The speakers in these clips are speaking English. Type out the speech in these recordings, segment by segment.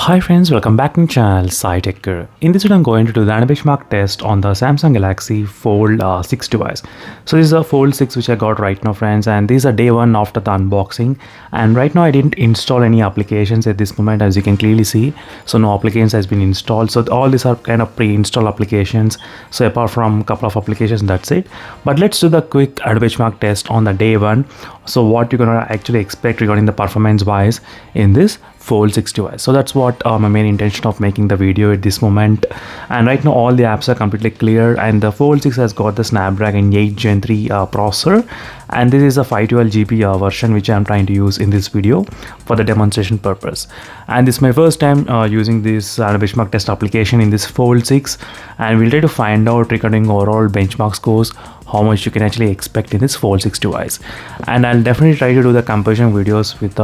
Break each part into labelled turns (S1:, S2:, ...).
S1: Hi friends, welcome back to my channel SciTech. In this video I'm going to do the anti-benchmark test on the Samsung Galaxy Fold 6 device. So this is a Fold 6 which I got right now friends, and this is a day one after the unboxing, and right now I didn't install any applications at this moment, as you can clearly see. So no applications has been installed, so all these are kind of pre-installed applications. So apart from a couple of applications, that's it. But let's do the quick anti-benchmark test on the day one. So what you're gonna actually expect regarding the performance wise in this Fold 6 device. So that's what my main intention of making the video at this moment. And right now all the apps are completely clear, and the Fold 6 has got the Snapdragon 8 Gen 3 processor, and this is a 512GB version which I'm trying to use in this video for the demonstration purpose. And this is my first time using this benchmark test application in this Fold 6, and we'll try to find out regarding overall benchmark scores how much you can actually expect in this Fold 6 device. And I'll definitely try to do the comparison videos with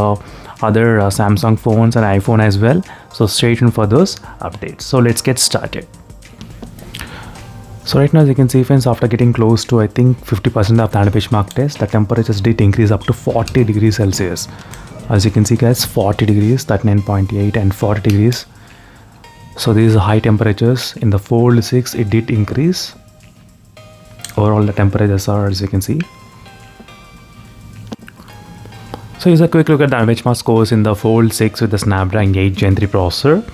S1: other Samsung phones and iPhone as well, so stay tuned for those updates. So let's get started. So right now, as you can see friends, after getting close to I think 50% of the benchmark test, the temperatures did increase up to 40 degrees Celsius. As you can see guys, 40 degrees, 39.8 and 40 degrees. So these are high temperatures in the Fold 6. It did increase. Overall the temperatures are, as you can see. So here's a quick look at the benchmark scores in the Fold 6 with the Snapdragon 8 Gen 3 processor.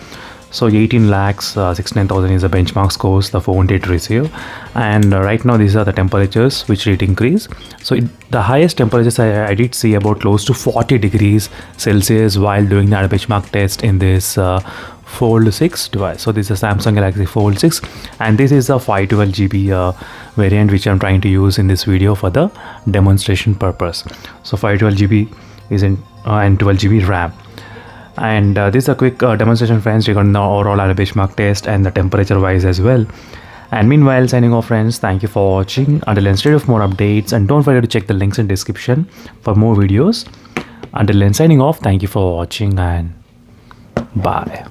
S1: So 18 lakhs 69,000 is the benchmark scores the phone did receive, and right now these are the temperatures which did increase. So the highest temperatures I did see about close to 40 degrees Celsius while doing the benchmark test in this Fold 6 device. So this is a Samsung Galaxy Fold 6, and this is a 512GB variant which I'm trying to use in this video for the demonstration purpose. So 512GB is in and 12GB RAM. And this is a quick demonstration friends regarding the overall benchmark test and the temperature wise as well. And meanwhile, signing off friends, thank you for watching. Until then, stay tuned for more updates, and don't forget to check the links in description for more videos. Until then, signing off, thank you for watching and bye.